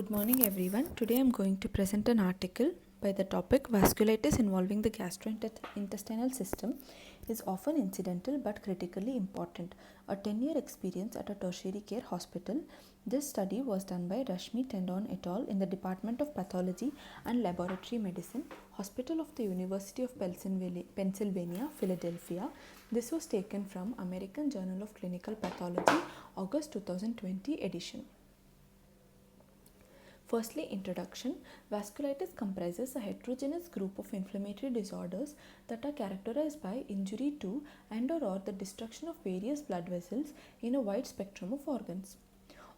Good morning, everyone. Today I'm going to present an article by the topic Vasculitis involving the gastrointestinal system is often incidental but critically important. A 10-year experience at a tertiary care hospital. This study was done by Rashmi Tendon et al. In the Department of Pathology and Laboratory Medicine, Hospital of the University of Pennsylvania, Philadelphia. This was taken from American Journal of Clinical Pathology, August 2020 edition. Firstly, introduction. Vasculitis comprises a heterogeneous group of inflammatory disorders that are characterized by injury to and/or the destruction of various blood vessels in a wide spectrum of organs.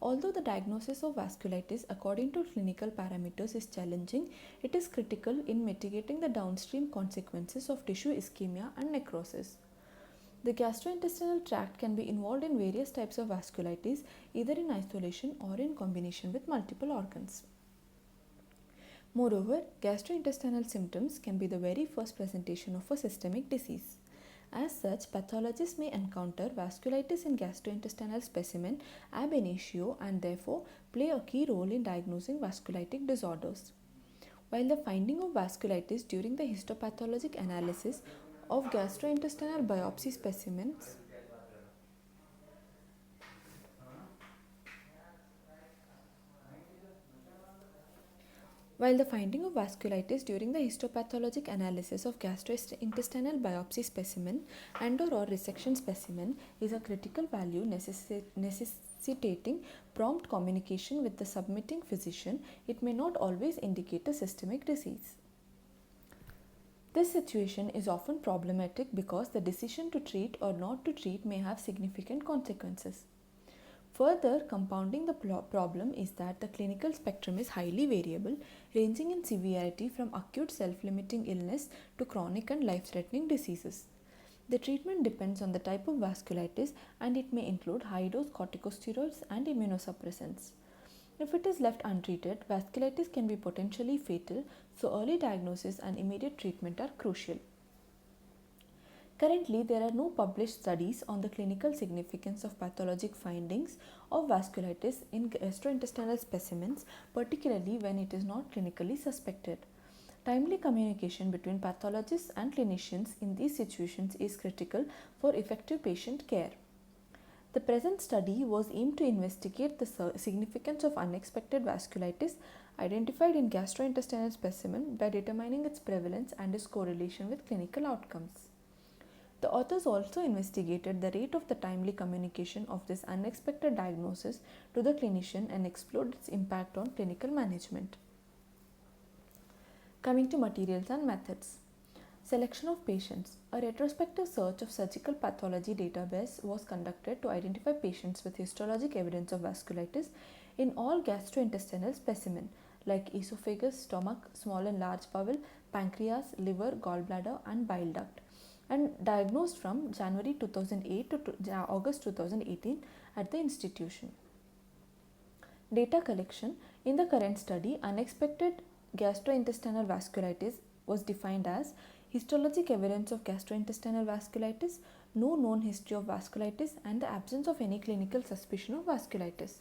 Although the diagnosis of vasculitis according to clinical parameters is challenging, it is critical in mitigating the downstream consequences of tissue ischemia and necrosis. The gastrointestinal tract can be involved in various types of vasculitis, either in isolation or in combination with multiple organs. Moreover, gastrointestinal symptoms can be the very first presentation of a systemic disease. As such, pathologists may encounter vasculitis in gastrointestinal specimen ab initio and therefore play a key role in diagnosing vasculitic disorders. While the finding of vasculitis during the histopathologic analysis of gastrointestinal biopsy specimens While the finding of vasculitis during the histopathologic analysis of gastrointestinal biopsy specimen and/or resection specimen is a critical value necessitating prompt communication with the submitting physician, it may not always indicate a systemic disease. This situation is often problematic because the decision to treat or not to treat may have significant consequences. Further, compounding the problem is that the clinical spectrum is highly variable, ranging in severity from acute self-limiting illness to chronic and life-threatening diseases. The treatment depends on the type of vasculitis and it may include high-dose corticosteroids and immunosuppressants. If it is left untreated, vasculitis can be potentially fatal, so early diagnosis and immediate treatment are crucial. Currently, there are no published studies on the clinical significance of pathologic findings of vasculitis in gastrointestinal specimens, particularly when it is not clinically suspected. Timely communication between pathologists and clinicians in these situations is critical for effective patient care. The present study was aimed to investigate the significance of unexpected vasculitis identified in gastrointestinal specimen by determining its prevalence and its correlation with clinical outcomes. The authors also investigated the rate of the timely communication of this unexpected diagnosis to the clinician and explored its impact on clinical management. Coming to materials and methods. Selection of patients. A retrospective search of surgical pathology database was conducted to identify patients with histologic evidence of vasculitis in all gastrointestinal specimens like esophagus, stomach, small and large bowel, pancreas, liver, gallbladder and bile duct, and diagnosed from January 2008 to August 2018 at the institution. Data collection. In the current study, unexpected gastrointestinal vasculitis was defined as histologic evidence of gastrointestinal vasculitis, no known history of vasculitis, and the absence of any clinical suspicion of vasculitis.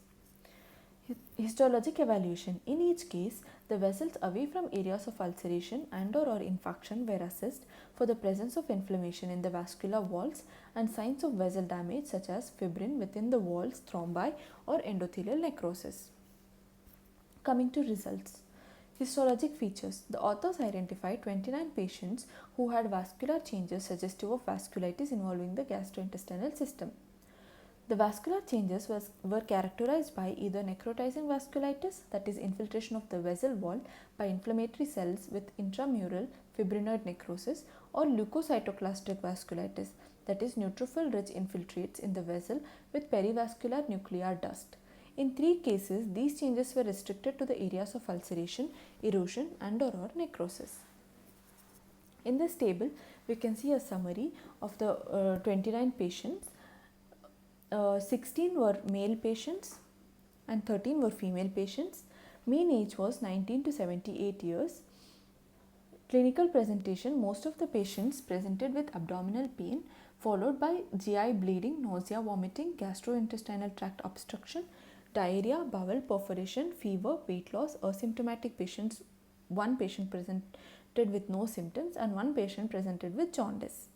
Histologic evaluation. In each case, the vessels away from areas of ulceration and/or infarction were assessed for the presence of inflammation in the vascular walls and signs of vessel damage such as fibrin within the walls, thrombi, or endothelial necrosis. Coming to results. Histologic features. The authors identified 29 patients who had vascular changes suggestive of vasculitis involving the gastrointestinal system. The vascular changes were characterized by either necrotizing vasculitis, that is infiltration of the vessel wall by inflammatory cells with intramural fibrinoid necrosis, or leukocytoclastic vasculitis, that is neutrophil-rich infiltrates in the vessel with perivascular nuclear dust. In 3 cases, these changes were restricted to the areas of ulceration, erosion and/or necrosis. In this table, we can see a summary of the 29 patients. 16 were male patients and 13 were female patients. Mean age was 19 to 78 years. Clinical presentation. Most of the patients presented with abdominal pain followed by GI bleeding, nausea, vomiting, gastrointestinal tract obstruction, diarrhea, bowel perforation, fever, weight loss, asymptomatic patients, one patient presented with no symptoms and one patient presented with jaundice.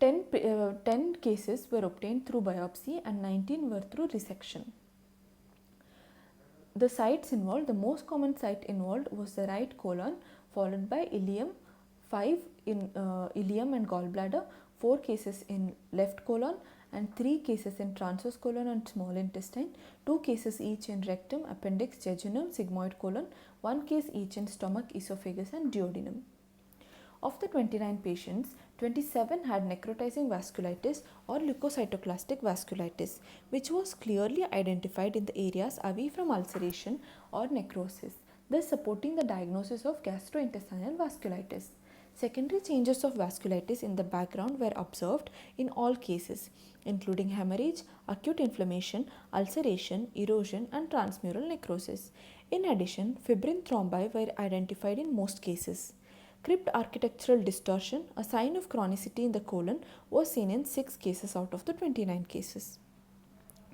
10 cases were obtained through biopsy and 19 were through resection. The sites involved, the most common site involved was the right colon, followed by ileum, 5 in ileum and gallbladder, 4 cases in left colon and 3 cases in transverse colon and small intestine, 2 cases each in rectum, appendix, jejunum, sigmoid colon, 1 case each in stomach, esophagus and duodenum. Of the 29 patients, 27 had necrotizing vasculitis or leukocytoclastic vasculitis, which was clearly identified in the areas away from ulceration or necrosis, thus supporting the diagnosis of gastrointestinal vasculitis. Secondary changes of vasculitis in the background were observed in all cases, including hemorrhage, acute inflammation, ulceration, erosion, and transmural necrosis. In addition, fibrin thrombi were identified in most cases. Crypt architectural distortion, a sign of chronicity in the colon, was seen in 6 cases out of the 29 cases.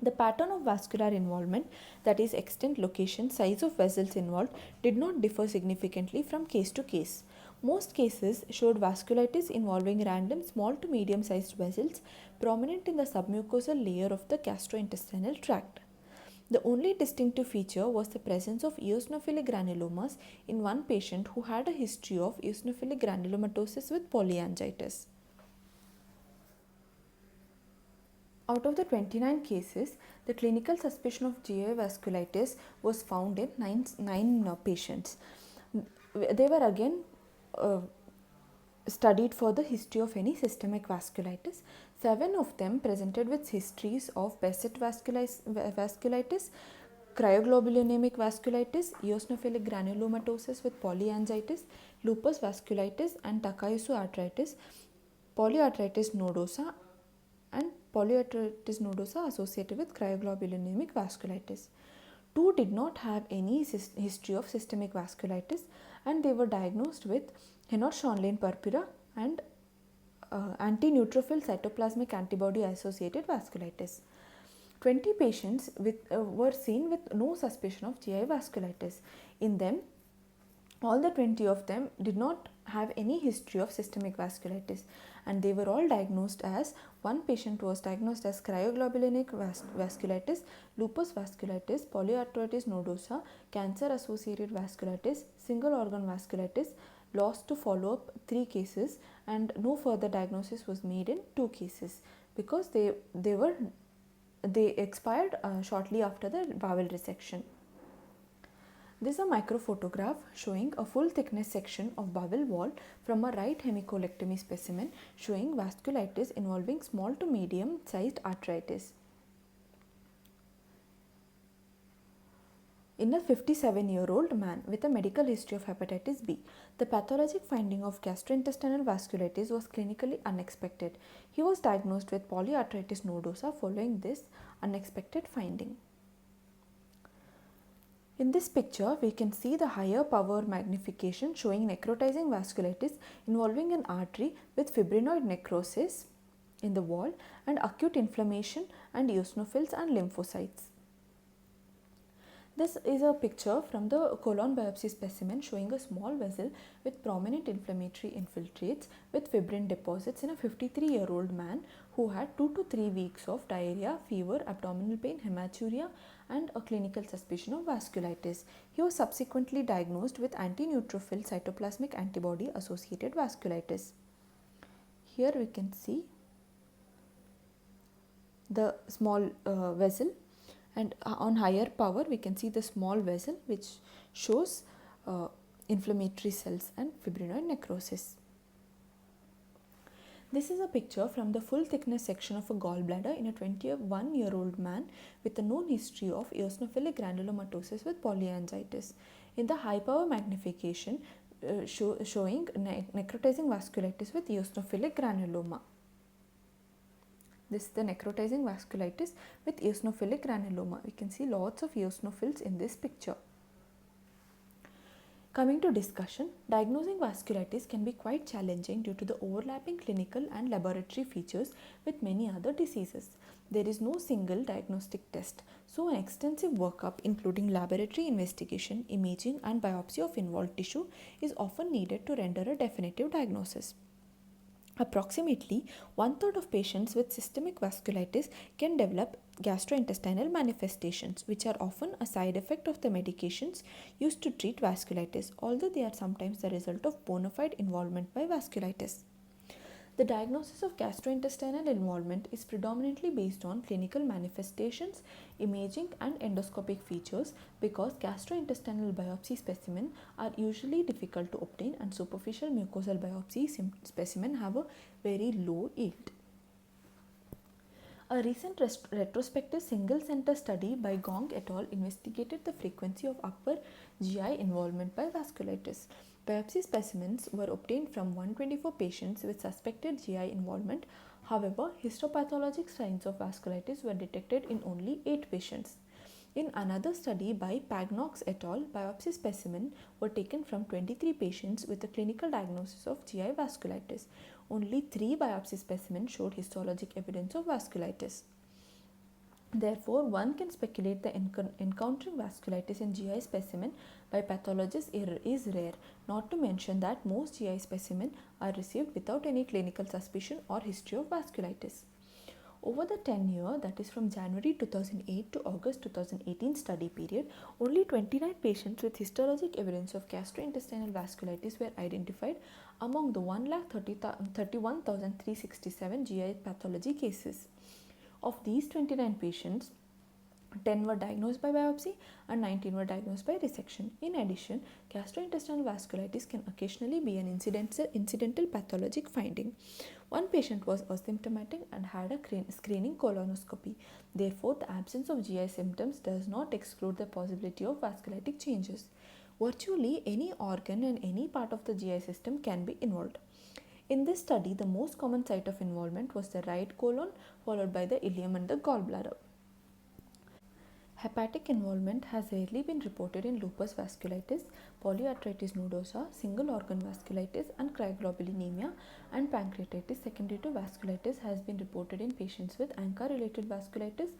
The pattern of vascular involvement, that is extent, location, size of vessels involved, did not differ significantly from case to case. Most cases showed vasculitis involving random small to medium sized vessels prominent in the submucosal layer of the gastrointestinal tract. The only distinctive feature was the presence of eosinophilic granulomas in one patient who had a history of eosinophilic granulomatosis with polyangiitis. Out of the 29 cases, the clinical suspicion of GI vasculitis was found in 9 patients. They were again studied for the history of any systemic vasculitis. 7 of them presented with histories of Behçet vasculitis, cryoglobulinemic vasculitis, eosinophilic granulomatosis with polyangiitis, lupus vasculitis and Takayusu arthritis, polyarthritis nodosa and polyarthritis nodosa associated with cryoglobulinemic vasculitis. 2 did not have any history of systemic vasculitis and they were diagnosed with Henoch-Schönlein purpura and anti-neutrophil cytoplasmic antibody associated vasculitis. 20 patients were seen with no suspicion of GI vasculitis. In them, all the 20 of them did not have any history of systemic vasculitis and they were all diagnosed as, one patient was diagnosed as cryoglobulinic vasculitis, lupus vasculitis, polyarthritis nodosa, cancer associated vasculitis, single organ vasculitis, lost to follow up 3 cases and no further diagnosis was made in 2 cases because they expired shortly after the bowel resection. This is a microphotograph showing a full thickness section of bowel wall from a right hemicolectomy specimen showing vasculitis involving small to medium sized arthritis. In a 57-year-old man with a medical history of hepatitis B, the pathologic finding of gastrointestinal vasculitis was clinically unexpected. He was diagnosed with polyarthritis nodosa following this unexpected finding. In this picture, we can see the higher power magnification showing necrotizing vasculitis involving an artery with fibrinoid necrosis in the wall and acute inflammation and eosinophils and lymphocytes. This is a picture from the colon biopsy specimen showing a small vessel with prominent inflammatory infiltrates with fibrin deposits in a 53-year-old man who had 2 to 3 weeks of diarrhea, fever, abdominal pain, hematuria and a clinical suspicion of vasculitis. He was subsequently diagnosed with anti-neutrophil cytoplasmic antibody associated vasculitis. Here we can see the small vessel, and on higher power we can see the small vessel which shows inflammatory cells and fibrinoid necrosis. This is a picture from the full thickness section of a gallbladder in a 21-year-old man with a known history of eosinophilic granulomatosis with polyangiitis. In the high power magnification showing necrotizing vasculitis with eosinophilic granuloma. This is the necrotizing vasculitis with eosinophilic granuloma. We can see lots of eosinophils in this picture. Coming to discussion, diagnosing vasculitis can be quite challenging due to the overlapping clinical and laboratory features with many other diseases. There is no single diagnostic test, so an extensive workup including laboratory investigation, imaging and biopsy of involved tissue is often needed to render a definitive diagnosis. Approximately one third of patients with systemic vasculitis can develop gastrointestinal manifestations, which are often a side effect of the medications used to treat vasculitis, although they are sometimes the result of bona fide involvement by vasculitis. The diagnosis of gastrointestinal involvement is predominantly based on clinical manifestations, imaging, and endoscopic features because gastrointestinal biopsy specimens are usually difficult to obtain and superficial mucosal biopsy specimens have a very low yield. A recent retrospective single-center study by Gong et al. Investigated the frequency of upper GI involvement by vasculitis. Biopsy specimens were obtained from 124 patients with suspected GI involvement. However, histopathologic signs of vasculitis were detected in only 8 patients. In another study by Pagnox et al., biopsy specimens were taken from 23 patients with a clinical diagnosis of GI vasculitis. Only 3 biopsy specimens showed histologic evidence of vasculitis. Therefore, one can speculate that encountering vasculitis in GI specimen by pathologists is rare, not to mention that most GI specimens are received without any clinical suspicion or history of vasculitis. Over the 10-year, that is from January 2008 to August 2018 study period, only 29 patients with histologic evidence of gastrointestinal vasculitis were identified among the 1,31,367 GI pathology cases. Of these 29 patients, 10 were diagnosed by biopsy and 19 were diagnosed by resection. In addition, gastrointestinal vasculitis can occasionally be an incidental pathologic finding. One patient was asymptomatic and had a screening colonoscopy. Therefore, the absence of GI symptoms does not exclude the possibility of vasculitic changes. Virtually any organ and any part of the GI system can be involved. In this study, the most common site of involvement was the right colon, followed by the ileum and the gallbladder. Hepatic involvement has rarely been reported in lupus vasculitis, polyarthritis nodosa, single organ vasculitis, and cryoglobulinemia, and pancreatitis secondary to vasculitis has been reported in patients with ANCA-related vasculitis,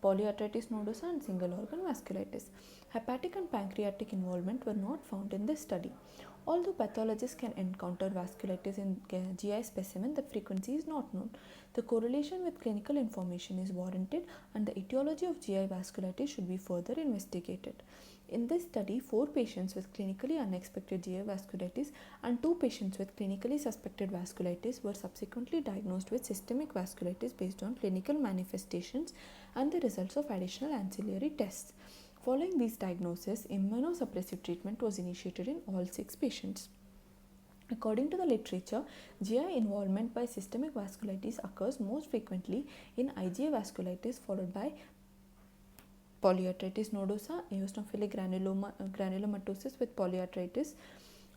polyarthritis nodosa, and single organ vasculitis. Hepatic and pancreatic involvement were not found in this study. Although pathologists can encounter vasculitis in GI specimen, the frequency is not known. The correlation with clinical information is warranted and the etiology of GI vasculitis should be further investigated. In this study, 4 patients with clinically unexpected GI vasculitis and 2 patients with clinically suspected vasculitis were subsequently diagnosed with systemic vasculitis based on clinical manifestations and the results of additional ancillary tests. Following these diagnoses, immunosuppressive treatment was initiated in all 6 patients. According to the literature, GI involvement by systemic vasculitis occurs most frequently in IgA vasculitis followed by polyarthritis nodosa, eosinophilic granulomatosis with polyarthritis,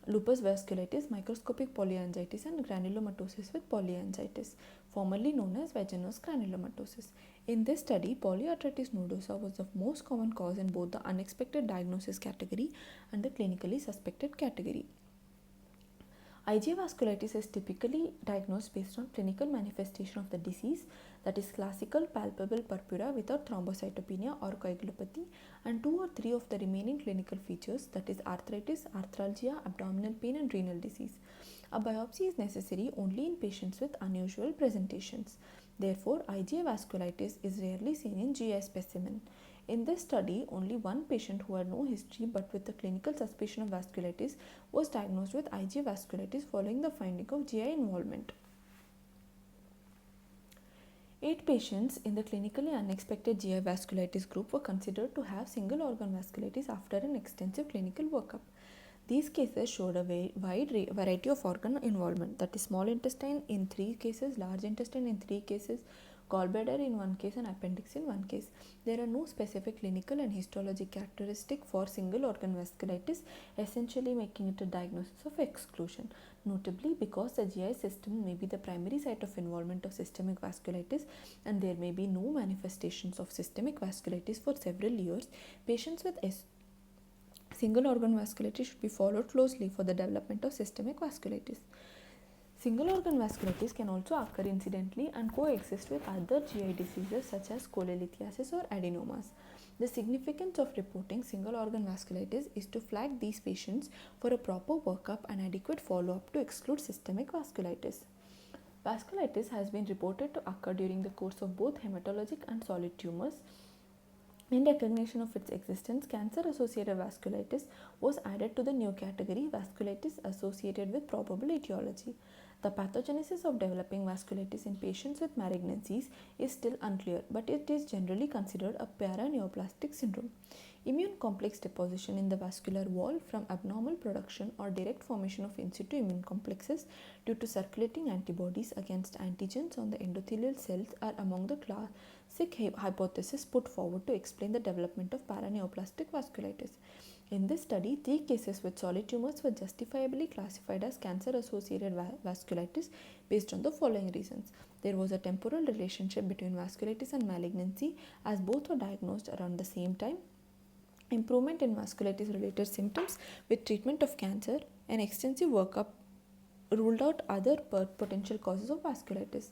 lupus vasculitis, microscopic polyangiitis, and granulomatosis with polyangiitis, formerly known as vaginous granulomatosis. In this study, polyarthritis nodosa was the most common cause in both the unexpected diagnosis category and the clinically suspected category. IgA vasculitis is typically diagnosed based on clinical manifestation of the disease, that is classical palpable purpura without thrombocytopenia or coagulopathy, and 2 or 3 of the remaining clinical features, that is arthritis, arthralgia, abdominal pain, and renal disease. A biopsy is necessary only in patients with unusual presentations. Therefore, IgA vasculitis is rarely seen in GI specimen. In this study, only one patient who had no history but with a clinical suspicion of vasculitis was diagnosed with IgA vasculitis following the finding of GI involvement. 8 patients in the clinically unexpected GI vasculitis group were considered to have single organ vasculitis after an extensive clinical workup. These cases showed a wide variety of organ involvement, that is small intestine in 3 cases, large intestine in 3 cases, gallbladder in 1 case, and appendix in 1 case. There are no specific clinical and histologic characteristic for single organ vasculitis, essentially making it a diagnosis of exclusion. Notably, because the GI system may be the primary site of involvement of systemic vasculitis and there may be no manifestations of systemic vasculitis for several years, patients with Single organ vasculitis should be followed closely for the development of systemic vasculitis. Single organ vasculitis can also occur incidentally and coexist with other GI diseases such as cholelithiasis or adenomas. The significance of reporting single organ vasculitis is to flag these patients for a proper workup and adequate follow-up to exclude systemic vasculitis. Vasculitis has been reported to occur during the course of both hematologic and solid tumors. In recognition of its existence, cancer-associated vasculitis was added to the new category, vasculitis associated with probable etiology. The pathogenesis of developing vasculitis in patients with malignancies is still unclear, but it is generally considered a paraneoplastic syndrome. Immune complex deposition in the vascular wall from abnormal production or direct formation of in situ immune complexes due to circulating antibodies against antigens on the endothelial cells are among the classic hypotheses put forward to explain the development of paraneoplastic vasculitis. In this study, 3 cases with solid tumors were justifiably classified as cancer-associated vasculitis based on the following reasons. There was a temporal relationship between vasculitis and malignancy as both were diagnosed around the same time. Improvement in vasculitis related symptoms with treatment of cancer, an extensive workup ruled out other potential causes of vasculitis.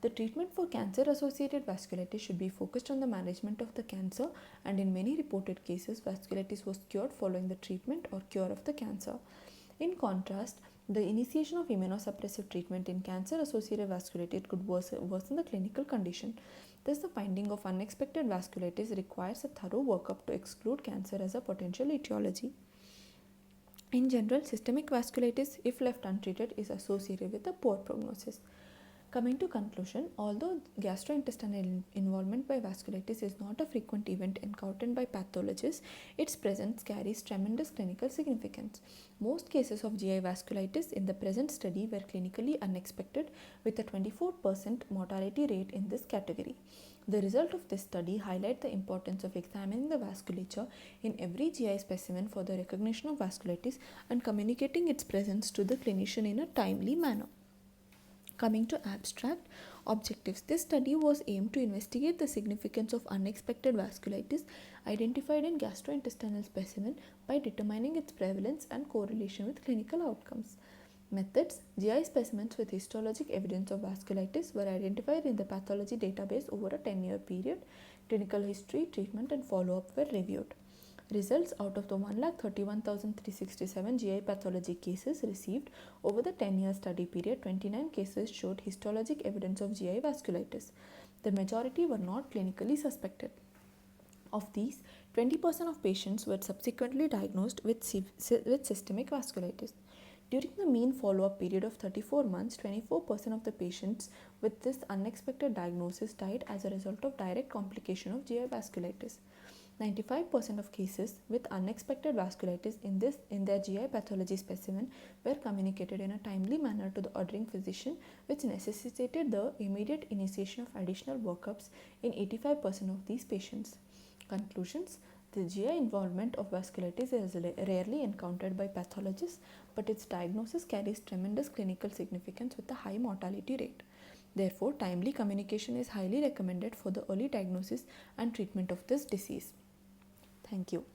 The treatment for cancer associated vasculitis should be focused on the management of the cancer, and in many reported cases vasculitis was cured following the treatment or cure of the cancer. In contrast, the initiation of immunosuppressive treatment in cancer associated vasculitis could worsen the clinical condition. Thus, the finding of unexpected vasculitis requires a thorough workup to exclude cancer as a potential etiology. In general, systemic vasculitis, if left untreated, is associated with a poor prognosis. Coming to conclusion, although gastrointestinal involvement by vasculitis is not a frequent event encountered by pathologists, its presence carries tremendous clinical significance. Most cases of GI vasculitis in the present study were clinically unexpected, with a 24% mortality rate in this category. The result of this study highlights the importance of examining the vasculature in every GI specimen for the recognition of vasculitis and communicating its presence to the clinician in a timely manner. Coming to abstract objectives, this study was aimed to investigate the significance of unexpected vasculitis identified in gastrointestinal specimen by determining its prevalence and correlation with clinical outcomes. Methods: GI specimens with histologic evidence of vasculitis were identified in the pathology database over a 10-year period. Clinical history, treatment and follow-up were reviewed. Results: out of the 131,367 GI pathology cases received over the 10-year study period, 29 cases showed histologic evidence of GI vasculitis. The majority were not clinically suspected. Of these, 20% of patients were subsequently diagnosed with systemic vasculitis. During the mean follow-up period of 34 months, 24% of the patients with this unexpected diagnosis died as a result of direct complication of GI vasculitis. 95% of cases with unexpected vasculitis in their GI pathology specimen were communicated in a timely manner to the ordering physician, which necessitated the immediate initiation of additional workups in 85% of these patients. Conclusions: the GI involvement of vasculitis is rarely encountered by pathologists, but its diagnosis carries tremendous clinical significance with a high mortality rate. Therefore, timely communication is highly recommended for the early diagnosis and treatment of this disease. Thank you.